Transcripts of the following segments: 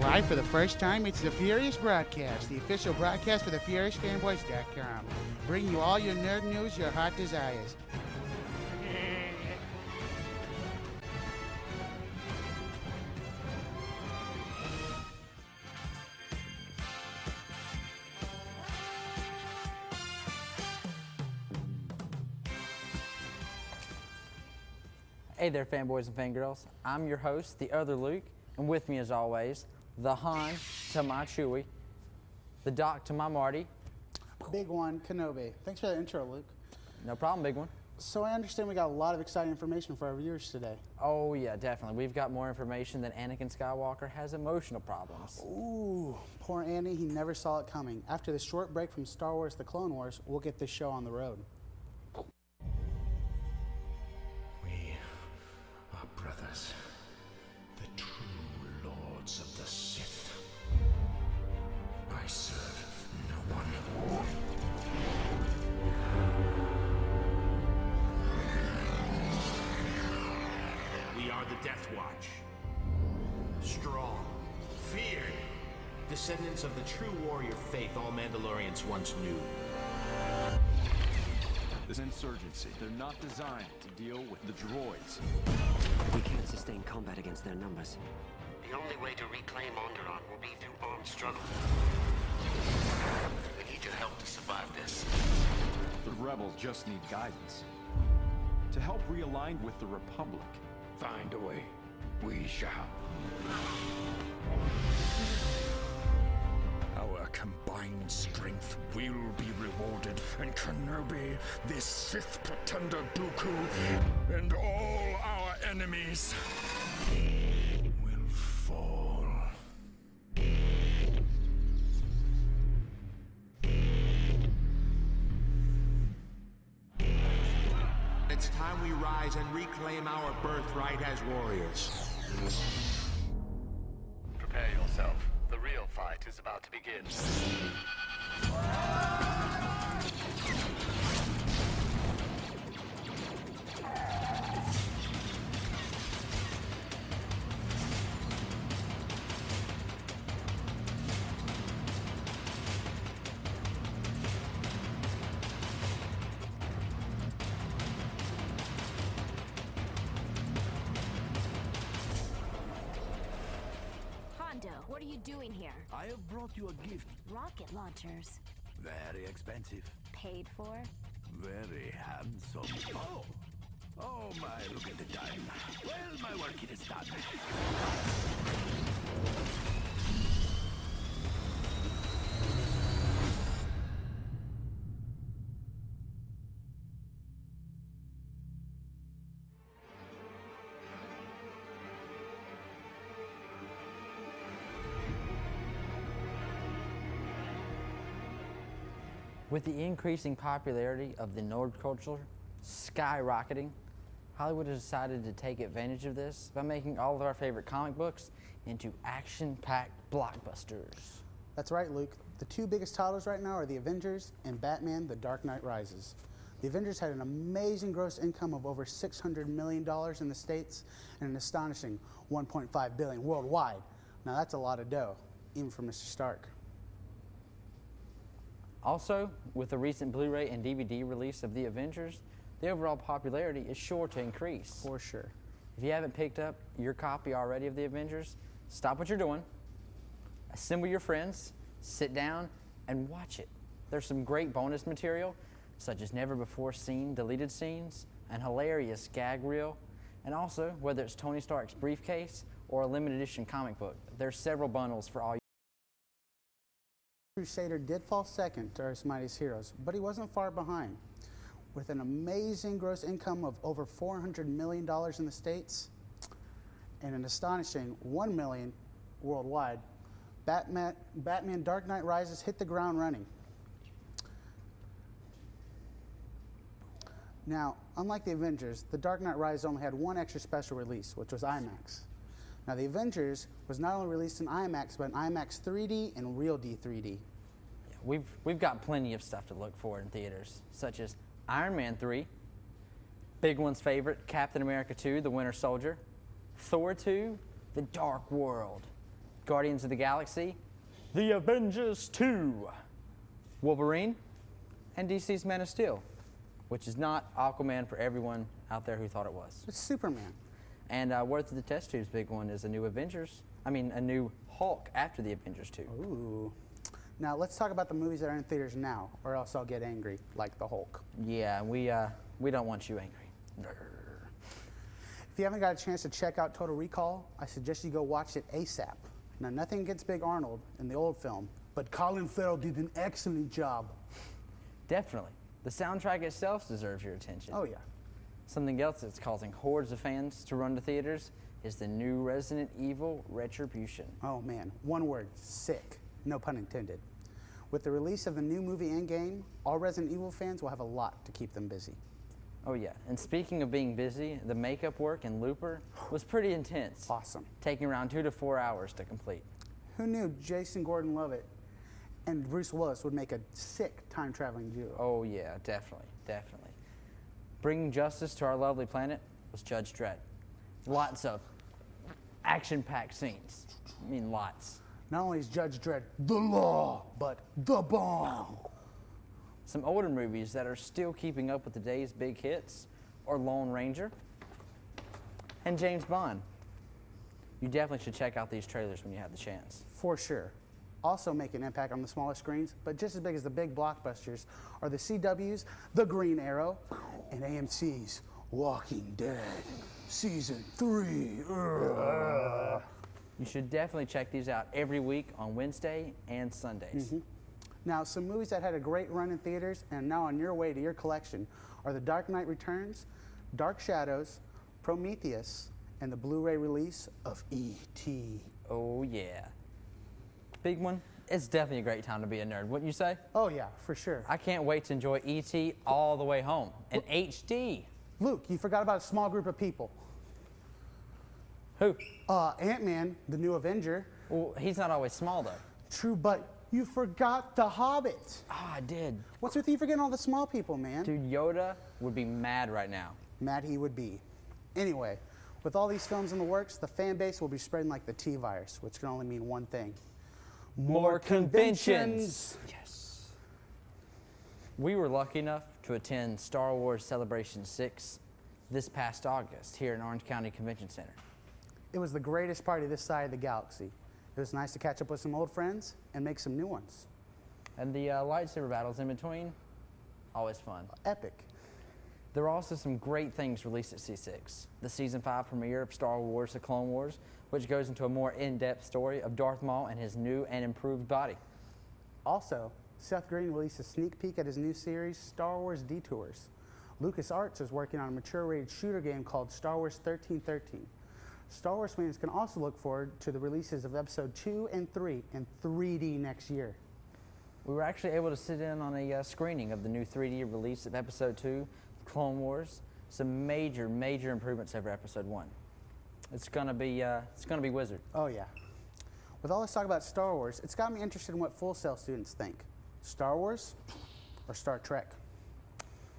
Live for the first time, it's the Furious Broadcast, the official broadcast for the FuriousFanboys.com, bringing you all your nerd news your heart desires. Hey there, fanboys and fangirls. I'm your host, the other Luke, and with me as always, the Han to my Chewie, the Doc to my Marty. Big one, Kenobi. Thanks for that intro, Luke. No problem, big one. So I understand we got a lot of exciting information for our viewers today. Oh yeah, definitely. We've got more information that Anakin Skywalker has emotional problems. Ooh, poor Andy, he never saw it coming. After this short break from Star Wars The Clone Wars, we'll get this show on the road. We are brothers, the true lords of the Sith. I serve no one. We are the Death Watch. Strong, feared, descendants of the true warrior faith all Mandalorians once knew. This insurgency, they're not designed to deal with the droids. We can't sustain combat against their numbers. The only way to reclaim Onderon will be through armed struggle. We need your help to survive this. The rebels just need guidance. To help realign with the Republic. Find a way. We shall. Our combined strength will be rewarded, and Kenobi, this Sith pretender Dooku, and all our enemies will fall. It's time we rise and reclaim our birthright as warriors. Prepare yourself. The real fight is about to begin. What are you doing here? I have brought you a gift. Rocket launchers. Very expensive. Paid for? Very handsome. Oh! Oh my, look at the time. Well, my work is done. With the increasing popularity of the nerd culture skyrocketing, Hollywood has decided to take advantage of this by making all of our favorite comic books into action-packed blockbusters. That's right, Luke. The two biggest titles right now are The Avengers and Batman: The Dark Knight Rises. The Avengers had an amazing gross income of over $600 million in the States and an astonishing $1.5 billion worldwide. Now that's a lot of dough, even for Mr. Stark. Also, with the recent Blu-ray and DVD release of The Avengers, the overall popularity is sure to increase. For sure. If you haven't picked up your copy already of The Avengers, stop what you're doing, assemble your friends, sit down, and watch it. There's some great bonus material, such as never-before-seen deleted scenes, an hilarious gag reel, and also, whether it's Tony Stark's briefcase or a limited edition comic book. There's several bundles for all. Crusader did fall second to Earth's Mightiest Heroes, but he wasn't far behind. With an amazing gross income of over $400 million in the States and an astonishing $1 million worldwide, Batman Dark Knight Rises hit the ground running. Now, unlike the Avengers, The Dark Knight Rises only had one extra special release, which was IMAX. Now, The Avengers was not only released in IMAX, but in IMAX 3D and Real D 3D. Yeah, we've got plenty of stuff to look for in theaters, such as Iron Man 3, big one's favorite, Captain America 2, The Winter Soldier, Thor 2, The Dark World, Guardians of the Galaxy, The Avengers 2, Wolverine, and DC's Man of Steel, which is not Aquaman for everyone out there who thought it was. It's Superman. And Worth of the Test Tube's big one is a new Hulk after the Avengers 2. Ooh. Now, let's talk about the movies that are in theaters now, or else I'll get angry, like the Hulk. Yeah, we don't want you angry. If you haven't got a chance to check out Total Recall, I suggest you go watch it ASAP. Now, nothing against Big Arnold in the old film, but Colin Farrell did an excellent job. Definitely. The soundtrack itself deserves your attention. Oh, yeah. Something else that's causing hordes of fans to run to theaters is the new Resident Evil Retribution. Oh, man. One word, sick. No pun intended. With the release of the new movie and game, all Resident Evil fans will have a lot to keep them busy. Oh yeah, and speaking of being busy, the makeup work in Looper was pretty intense. Awesome. Taking around 2 to 4 hours to complete. Who knew Jason Gordon-Levitt and Bruce Willis would make a sick time-traveling duo? Oh yeah, definitely. Bringing justice to our lovely planet was Judge Dredd. Lots of action-packed scenes. I mean, lots. Not only is Judge Dredd the law, but the bomb. Some older movies that are still keeping up with today's big hits are Lone Ranger and James Bond. You definitely should check out these trailers when you have the chance. For sure. Also make an impact on the smaller screens, but just as big as the big blockbusters are the CW's The Green Arrow and AMC's Walking Dead Season 3. You should definitely check these out every week on Wednesday and Sundays. Mm-hmm. Now, some movies that had a great run in theaters and now on your way to your collection are The Dark Knight Returns, Dark Shadows, Prometheus, and the Blu-ray release of E.T. Oh yeah. Big one. It's definitely a great time to be a nerd, wouldn't you say? Oh yeah, for sure. I can't wait to enjoy E.T. all the way home in HD. Luke, you forgot about a small group of people. Who? Ant-Man, the new Avenger. Well, he's not always small though. True, but you forgot the Hobbit. Ah, I did. What's with you forgetting all the small people, man? Dude, Yoda would be mad right now. Mad he would be. Anyway, with all these films in the works, the fan base will be spreading like the T-virus, which can only mean one thing. More conventions. Yes. We were lucky enough to attend Star Wars Celebration 6 this past August here in Orange County Convention Center. It was the greatest party this side of the galaxy. It was nice to catch up with some old friends and make some new ones. And the lightsaber battles in between, always fun. Epic. There are also some great things released at C6. The Season 5 premiere of Star Wars The Clone Wars, which goes into a more in-depth story of Darth Maul and his new and improved body. Also, Seth Green released a sneak peek at his new series, Star Wars Detours. LucasArts is working on a mature-rated shooter game called Star Wars 1313. Star Wars fans can also look forward to the releases of Episode 2 and 3 in 3D next year. We were actually able to sit in on a screening of the new 3D release of Episode 2, Clone Wars. Some major improvements over Episode 1. It's gonna be wizard. Oh yeah. With all this talk about Star Wars, it's got me interested in what Full Sail students think. Star Wars or Star Trek?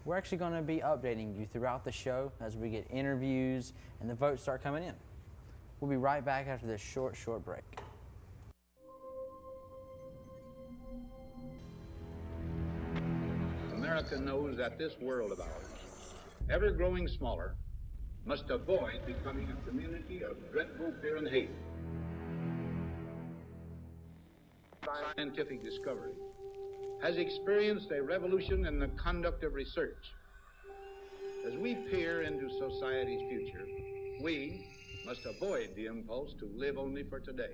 We're actually gonna be updating you throughout the show as we get interviews and the votes start coming in. We'll be right back after this short break. America knows that this world of ours, ever growing smaller, must avoid becoming a community of dreadful fear and hate. Scientific discovery has experienced a revolution in the conduct of research. As we peer into society's future, we, must avoid the impulse to live only for today.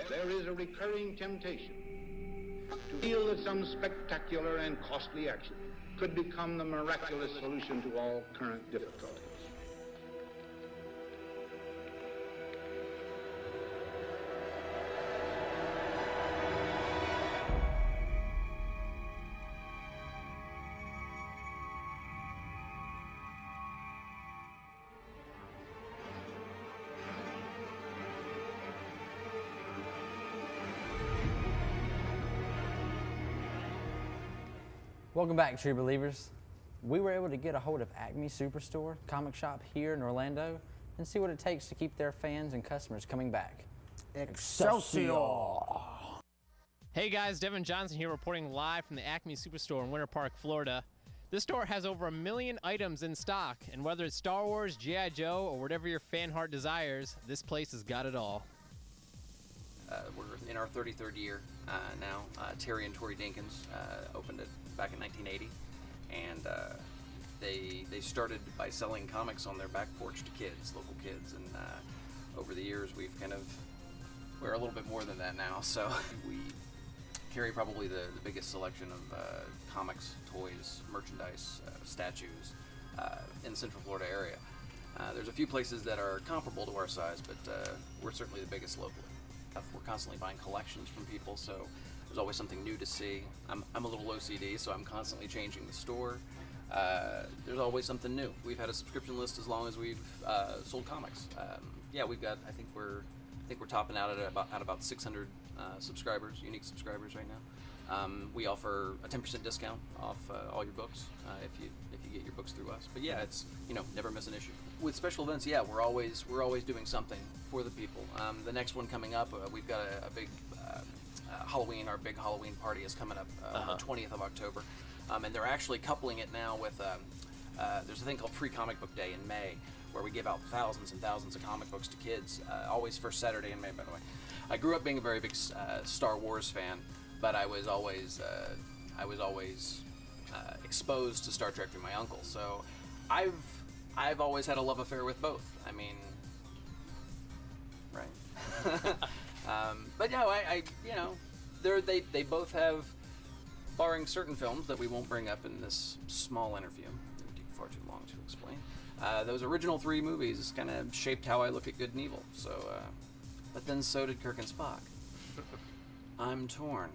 There is a recurring temptation to feel that some spectacular and costly action could become the miraculous solution to all current difficulties. Welcome back, true believers. We were able to get a hold of Acme Superstore, comic shop here in Orlando, and see what it takes to keep their fans and customers coming back. Excelsior! Hey guys, Devin Johnson here reporting live from the Acme Superstore in Winter Park, Florida. This store has over 1 million items in stock, and whether it's Star Wars, G.I. Joe, or whatever your fan heart desires, this place has got it all. We're in our 33rd year now. Terry and Tori Dinkins opened it back in 1980, and they started by selling comics on their back porch to kids, local kids, and over the years we're a little bit more than that now. So we carry probably the biggest selection of comics, toys, merchandise, statues in the Central Florida area. There's a few places that are comparable to our size, but we're certainly the biggest locally. We're constantly buying collections from people, so there's always something new to see. I'm a little OCD, so I'm constantly changing the store. There's always something new. We've had a subscription list as long as we've sold comics. Yeah, we've got. I think we're topping out at about 600 subscribers, unique subscribers right now. We offer a 10% discount off all your books if you get your books through us. But yeah, it's never miss an issue. With special events, yeah, we're always doing something for the people. The next one coming up, we've got a big Halloween. Our big Halloween party is coming up on the 20th of October, and they're actually coupling it now with there's a thing called Free Comic Book Day in May, where we give out thousands and thousands of comic books to kids. Always first Saturday in May, by the way. I grew up being a very big Star Wars fan, but I was always exposed to Star Trek through my uncle. So I've always had a love affair with both. I mean, right? But no, they both have, barring certain films that we won't bring up in this small interview, it would take far too long to explain. Those original 3 movies kind of shaped how I look at good and evil. So, but then so did Kirk and Spock. I'm torn.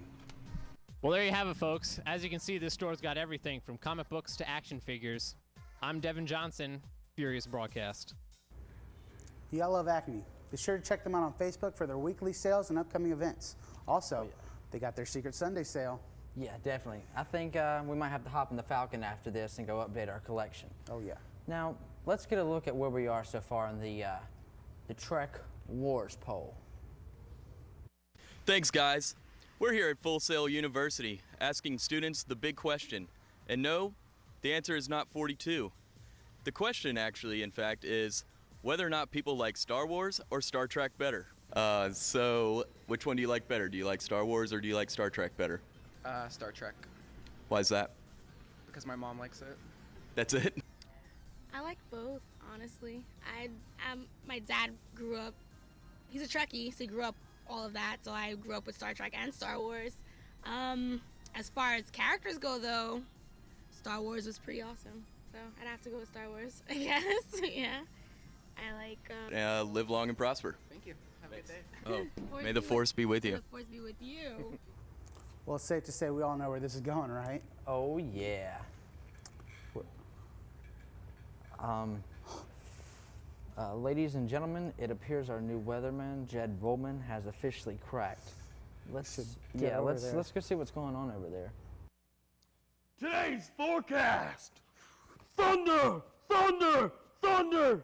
Well, there you have it, folks. As you can see, this store's got everything from comic books to action figures. I'm Devin Johnson, Furious Broadcast. Y'all love Acme. Be sure to check them out on Facebook for their weekly sales and upcoming events. Also, they got their Secret Sunday sale. Yeah, definitely. I think we might have to hop in the Falcon after this and go update our collection. Oh, yeah. Now, let's get a look at where we are so far in the Trek Wars poll. Thanks, guys. We're here at Full Sail University asking students the big question. And no, the answer is not 42. The question actually, in fact, is whether or not people like Star Wars or Star Trek better. So which one do you like better? Do you like Star Wars or do you like Star Trek better? Star Trek. Why is that? Because my mom likes it. That's it? I like both, honestly. My dad grew up, he's a Trekkie, so he grew up all of that, so I grew up with Star Trek and Star Wars. As far as characters go, though, Star Wars was pretty awesome, so I'd have to go with Star Wars, I guess. Yeah, I like. Live long and prosper. Thank you. Have a good day. Oh, may the Force be with you. May the Force be with you. Well, it's safe to say we all know where this is going, right? Oh, yeah. Ladies and gentlemen, it appears our new weatherman, Jed Volman, has officially cracked. Let's go see what's going on over there. Today's forecast: thunder, thunder, thunder.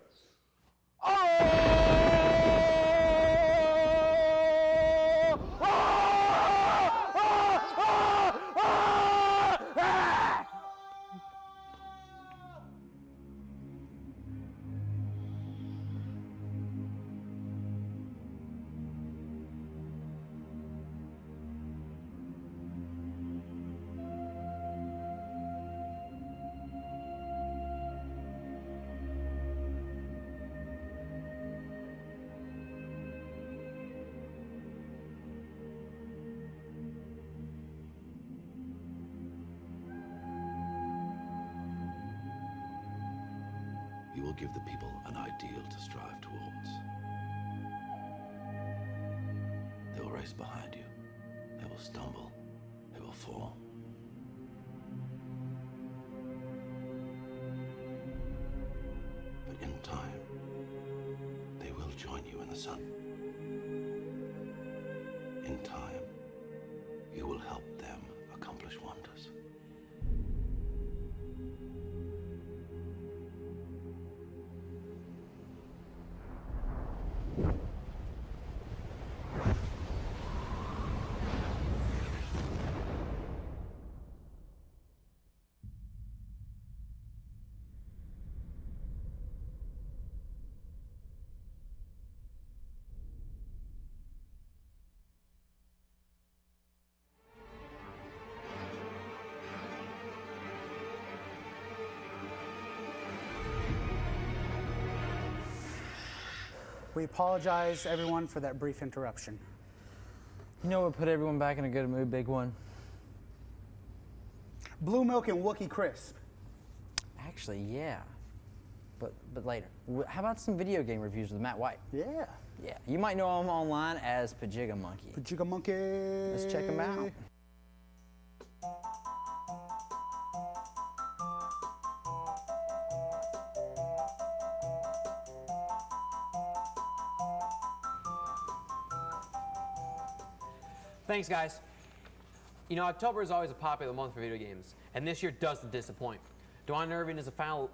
you will give the people an ideal to strive towards. They will race behind you. They will stumble. They will fall. But in time, they will join you in the sun. In time, you will help them accomplish wonders. We apologize, everyone, for that brief interruption. You know what put everyone back in a good mood, big one? Blue milk and Wookiee crisp. Actually, yeah. But later. How about some video game reviews with Matt White? Yeah. Yeah. You might know him online as Pajiga Monkey. Pajiga Monkey. Let's check him out. Thanks, guys. You know, October is always a popular month for video games, and this year doesn't disappoint. Dwan Irvin is a final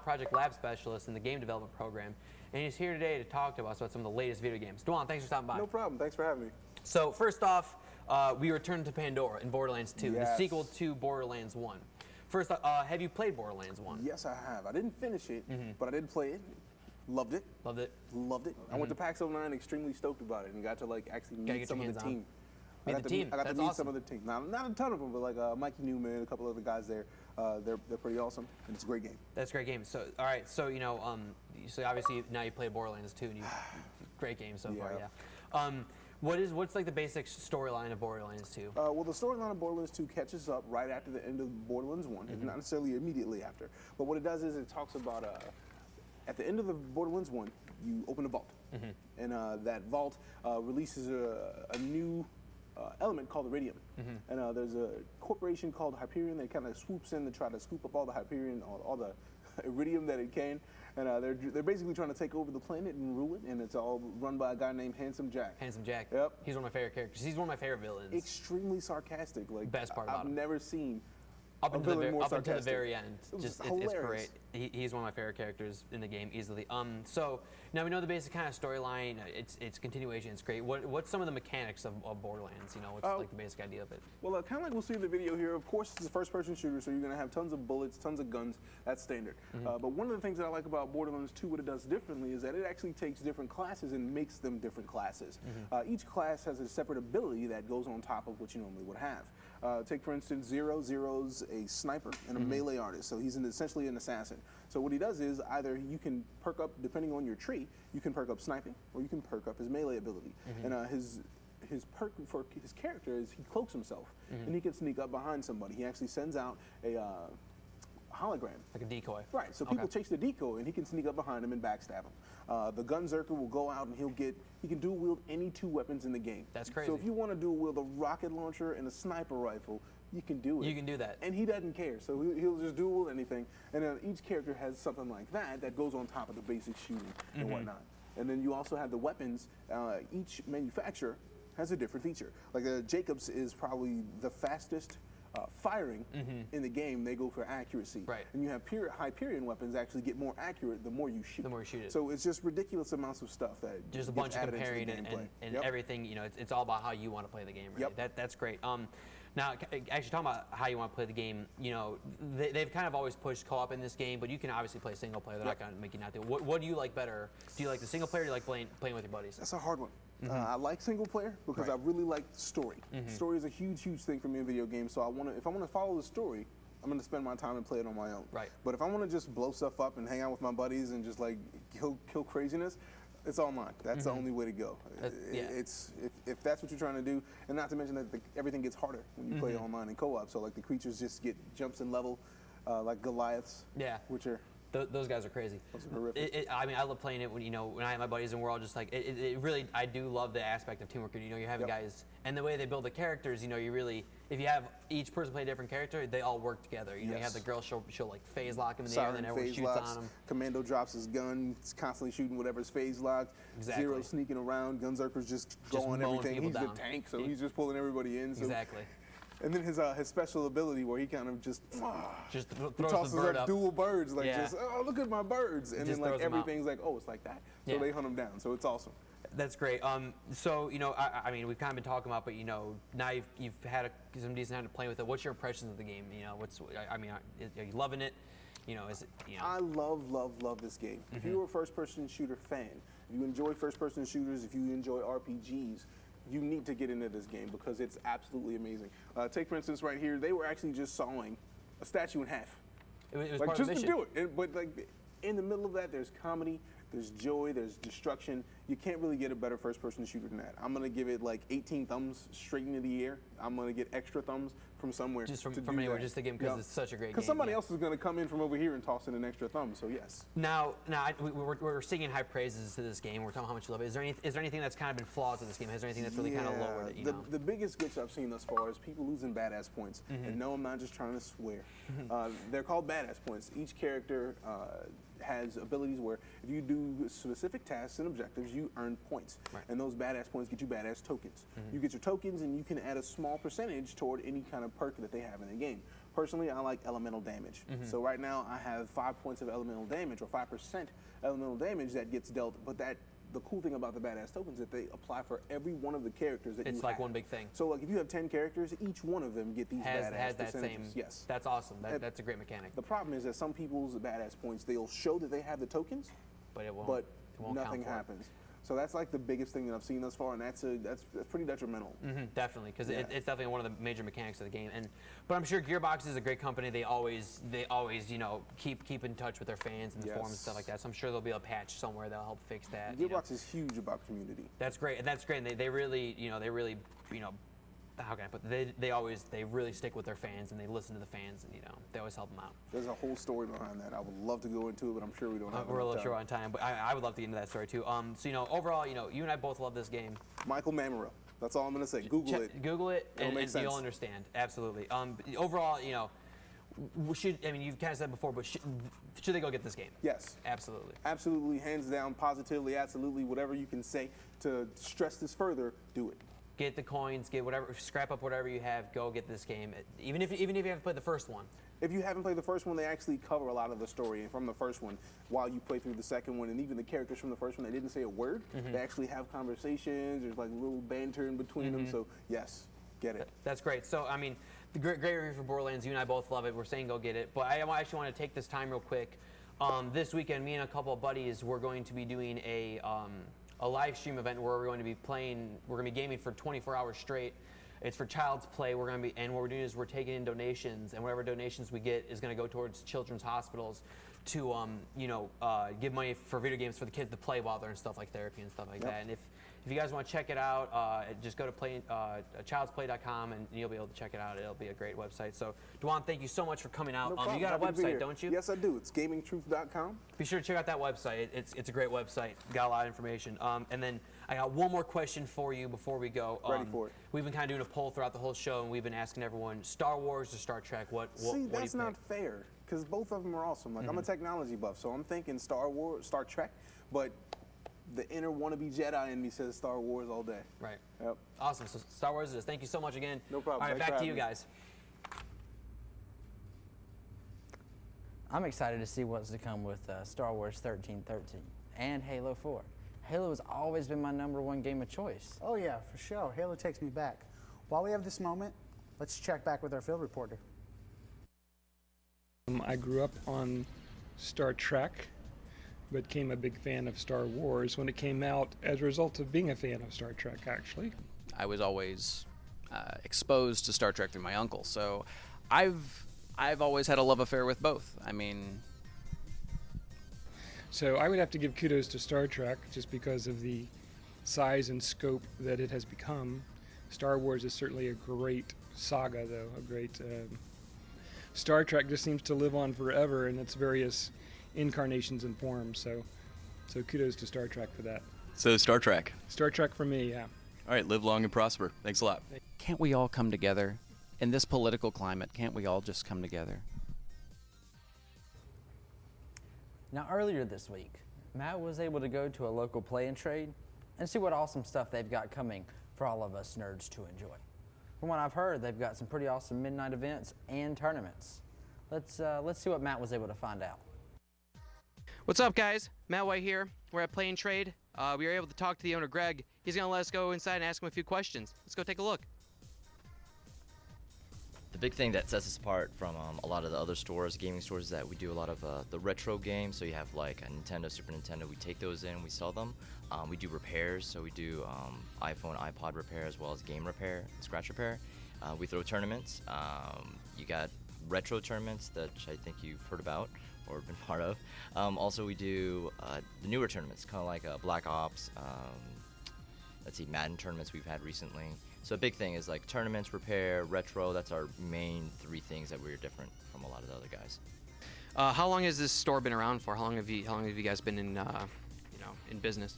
project lab specialist in the game development program, and he's here today to talk to us about some of the latest video games. Dwan, thanks for stopping by. No problem. Thanks for having me. So first off, we returned to Pandora in Borderlands 2, the sequel to Borderlands 1. First, have you played Borderlands 1? Yes, I have. I didn't finish it, but I did play it. Loved it. Loved it. Loved it. I went to PAX 09 extremely stoked about it and got to like actually meet some of the team. I got to meet some of the team. Not a ton of them, but like Mikey Newman, a couple of the guys there. They're pretty awesome, and it's a great game. That's a great game. So all right, so you know, so obviously now you play Borderlands 2, and great game so far. Yeah. What's like the basic storyline of Borderlands 2? Well, the storyline of Borderlands 2 catches up right after the end of Borderlands 1. It's not necessarily immediately after, but what it does is it talks about at the end of the Borderlands 1, you open a vault, and that vault releases a new element called iridium. And there's a corporation called Hyperion that kind of swoops in to try to scoop up all the Hyperion, all the iridium that it can. And they're basically trying to take over the planet and rule it, and it's all run by a guy named Handsome Jack. Handsome Jack. Yep. He's one of my favorite characters. He's one of my favorite villains. Extremely sarcastic. Like best part about I've him. never seen up a villain more sarcastic. Until the very end. It's great. He's one of my favorite characters in the game easily. So now we know the basic kind of storyline. It's continuation. It's great. What's some of the mechanics of Borderlands? You know, what's like the basic idea of it? Well, kind of like we'll see in the video here. Of course, it's a first-person shooter, so you're going to have tons of bullets, tons of guns. That's standard. But one of the things that I like about Borderlands 2, what it does differently, is that it actually takes different classes and makes them different classes. Each class has a separate ability that goes on top of what you normally would have. Take, for instance, Zero. Zero's a sniper and a melee artist, so he's essentially an assassin. So what he does is either you can perk up, depending on your tree, you can perk up sniping, or you can perk up his melee ability. And his perk for his character is he cloaks himself, and he can sneak up behind somebody. He actually sends out a hologram. Like a decoy. Right, so people chase the decoy, and he can sneak up behind him and backstab him. The Gunzerker will go out, and he can dual wield any 2 weapons in the game. That's crazy. So if you want to dual wield a rocket launcher and a sniper rifle, you can do it. You can do that. And he doesn't care, so he'll just dual wield anything. And then each character has something like that goes on top of the basic shooting and whatnot. And then you also have the weapons. Each manufacturer has a different feature. Like Jacobs is probably the fastest firing in the game. They go for accuracy. Right. And you have Hyperion weapons actually get more accurate the more you shoot. The more you shoot it. So it's just ridiculous amounts of stuff that just a gets bunch of added into the comparing gameplay. and everything. You know, it's all about how you want to play the game. Right? That's great. Now, actually talking about how you want to play the game, you know, they've kind of always pushed co-op in this game, but you can obviously play single player. They're not going to make you not do it. What do you like better? Do you like the single player or do you like playing with your buddies? That's a hard one. I like single player because I really like story. Story is a huge thing for me in video games. So if I want to follow the story, I'm going to spend my time and play it on my own. Right. But if I want to just blow stuff up and hang out with my buddies and just like kill craziness, it's online. That's the only way to go. If that's what you're trying to do, and not to mention that everything gets harder when you play online and co-op. So like the creatures just get jumps in level, like Goliaths. Yeah. Which are Those guys are crazy. Those are horrific. I mean, I love playing it when when I have my buddies and we're all just like it really. I do love the aspect of teamwork. You're having guys and the way they build the characters. You really, if you have each person play a different character, they all work together. You have the girl she'll like phase lock him in the air and then everyone shoots on him. Commando drops his gun, he's constantly shooting whatever's phase locked. Exactly. Zero sneaking around, Gunzerker's just going everything. He's the tank, so he's just pulling everybody in. So. Exactly. And then his special ability where he kind of just throws tosses the bird up up. dual birds, like look at my birds, and then like everything's like, oh, it's like that. So they hunt him down. So it's awesome. That's great. So I mean, we've kind of been talking about, but now you've had some decent time to play with it. What's your impressions of the game? Are you loving it? Is it? I love this game. If you're a first-person shooter fan, if you enjoy first-person shooters, if you enjoy RPGs, you need to get into this game because it's absolutely amazing. Take for instance right here, they were actually just sawing a statue in half. It was like part just of the to mission. do it. But like in the middle of that, there's comedy, there's joy, there's destruction. You can't really get a better first-person shooter than that. I'm gonna give it like 18 thumbs straight into the air. I'm gonna get extra thumbs from somewhere. Just from anywhere, just to give because it's such a great game. Because somebody else is gonna come in from over here and toss in an extra thumb. So yes. Now we're singing high praises to this game. We're talking how much you love it. Is there anything that's kind of been flaws in this game? Is there anything that's really kind of lowered it? The biggest glitch I've seen thus far is people losing badass points. And no, I'm not just trying to swear. They're called badass points. Each character has abilities where if you do specific tasks and objectives, you earn points. Right. And those badass points get you badass tokens. You get your tokens and you can add a small percentage toward any kind of perk that they have in the game. Personally, I like elemental damage. So right now I have 5 points of elemental damage, or 5% elemental damage that gets dealt, but the cool thing about the badass tokens is that they apply for every one of the characters that you have. It's like one big thing. So like if you have 10 characters, each one of them get these badass has that percentages. same. Yes. That's awesome. That's a great mechanic. The problem is that some people's badass points, they'll show that they have the tokens, but it won't. But won't nothing count for happens. So that's like the biggest thing that I've seen thus far, and that's pretty detrimental. Definitely, because it's definitely one of the major mechanics of the game. But I'm sure Gearbox is a great company. They always keep in touch with their fans and the forums and stuff like that. So I'm sure there'll be a patch somewhere that'll help fix that. Gearbox is huge about community. That's great, and that's great. And they really how can I put it? They really stick with their fans and they listen to the fans and they always help them out. There's a whole story behind that. I would love to go into it, but I'm sure we don't have we're a little time. short on time, but I would love to get into that story too. So overall, you and I both love this game. Michael Mamero. That's all I'm gonna say. Google it. Google it, and sense. you'll understand. Absolutely. Overall, you've kind of said before, but should they go get this game? Yes. Absolutely. Absolutely, hands down, positively, absolutely, whatever you can say to stress this further, do it. Get the coins, get whatever, scrap up whatever you have, go get this game. Even if you haven't played the first one. If you haven't played the first one, they actually cover a lot of the story from the first one while you play through the second one, and even the characters from the first one, they didn't say a word. They actually have conversations. There's like little banter in between them. So yes, get it. That's great. So the great review for Borderlands. You and I both love it. We're saying go get it. But I actually want to take this time real quick. This weekend, me and a couple of buddies, we're going to be doing a live stream event where we're going to be gaming for 24 hours straight. It's for Child's Play. And what we're doing is we're taking in donations, and whatever donations we get is going to go towards children's hospitals to, give money for video games for the kids to play while they're in stuff like therapy and stuff like that. And if you guys want to check it out, just go to childsplay.com and you'll be able to check it out. It'll be a great website. So, Dwan, thank you so much for coming out. No You got a website, don't you? Yes, I do. It's gamingtruth.com. Be sure to check out that website. It's a great website. Got a lot of information. And then I got one more question for you before we go. Ready for it. We've been kind of doing a poll throughout the whole show, and we've been asking everyone, Star Wars or Star Trek? What that's not fair, because both of them are awesome. Like I'm a technology buff, so I'm thinking Star Trek, but the inner wannabe Jedi in me says Star Wars all day. Right. Yep. Awesome. So Star Wars it is. Thank you so much again. No problem. All right, Thanks back for to you having me. guys. I'm excited to see what's to come with Star Wars 1313 and Halo 4. Halo has always been my #1 game of choice. Oh yeah, for sure. Halo takes me back. While we have this moment, let's check back with our field reporter. I grew up on Star Trek, but became a big fan of Star Wars when it came out as a result of being a fan of Star Trek, actually. I was always exposed to Star Trek through my uncle, so I've always had a love affair with both. I mean, so I would have to give kudos to Star Trek just because of the size and scope that it has become. Star Wars is certainly a great saga, though, a great Star Trek just seems to live on forever in its various incarnations and forms. So kudos to Star Trek for that. So Star Trek. Star Trek for me, yeah. All right, live long and prosper. Thanks a lot. Can't we all come together? In this political climate, can't we all just come together? Now, earlier this week, Matt was able to go to a local play and trade and see what awesome stuff they've got coming for all of us nerds to enjoy. From what I've heard, they've got some pretty awesome midnight events and tournaments. Let's see what Matt was able to find out. What's up, guys? Matt White here. We're at Play and Trade. We were able to talk to the owner, Greg. He's going to let us go inside and ask him a few questions. Let's go take a look. The big thing that sets us apart from a lot of the other stores, gaming stores, is that we do a lot of the retro games. So you have like a Nintendo, Super Nintendo. We take those in, we sell them. We do repairs, so we do iPhone, iPod repair, as well as game repair, scratch repair. We throw tournaments. You got retro tournaments that I think you've heard about or been part of. Also, we do the newer tournaments, kind of like Black Ops. Let's see, Madden tournaments we've had recently. So a big thing is like tournaments, repair, retro. That's our main three things that we're different from a lot of the other guys. How long has this store been around for? How long have you guys been in in business?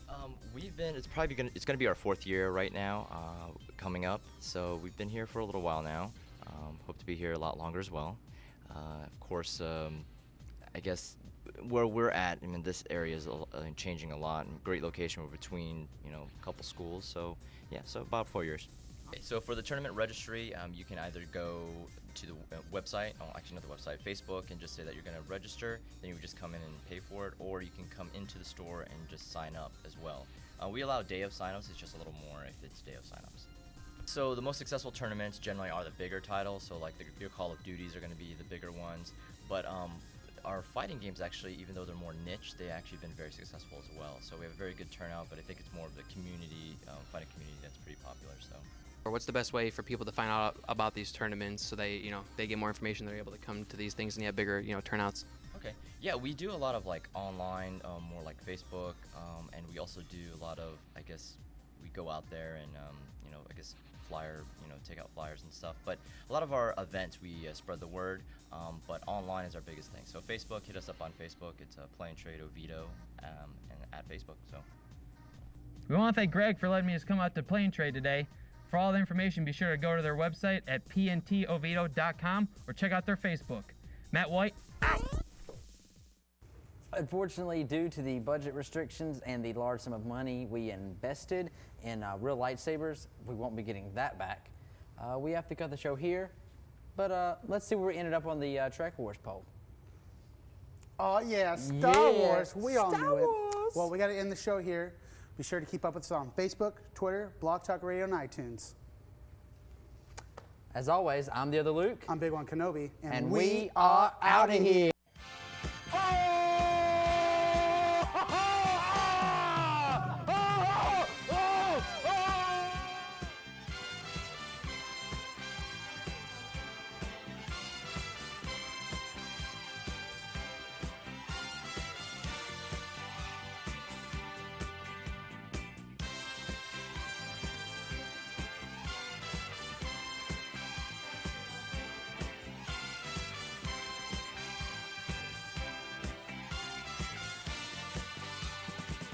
We've been. It's gonna be our 4th year right now, coming up. So we've been here for a little while now. Hope to be here a lot longer as well. Of course, I guess where we're at, I mean, this area is changing a lot. And great location. We're between a couple schools. So yeah, so about 4 years. Okay, so for the tournament registry, you can either go to the website, actually not the website, Facebook, and just say that you're going to register. Then you would just come in and pay for it, or you can come into the store and just sign up as well. We allow day of signups. It's just a little more if it's day of signups. So the most successful tournaments generally are the bigger titles. So like your Call of Duties are going to be the bigger ones. But our fighting games actually, even though they're more niche, they actually been very successful as well. So we have a very good turnout, but I think it's more of the community, fighting community that's pretty popular. So. Or what's the best way for people to find out about these tournaments so they get more information, they're able to come to these things and you have bigger turnouts? Okay. Yeah, we do a lot of like online, more like Facebook, and we also do a lot of, I guess, we go out there and I guess take out flyers and stuff. But a lot of our events we spread the word, but online is our biggest thing. So Facebook, hit us up on Facebook. It's Play and Trade Oviedo, and at Facebook. So. We want to thank Greg for letting me just come out to Play and Trade today. For all the information, be sure to go to their website at pntoviedo.com or check out their Facebook. Matt White, out! Unfortunately, due to the budget restrictions and the large sum of money we invested in real lightsabers, we won't be getting that back. We have to cut the show here, but let's see where we ended up on the Trek Wars poll. Oh yeah, Star Wars. We all knew it. Well, we got to end the show here. Be sure to keep up with us on Facebook, Twitter, Blog Talk Radio, and iTunes. As always, I'm the other Luke. I'm Big One Kenobi. And we are out of here.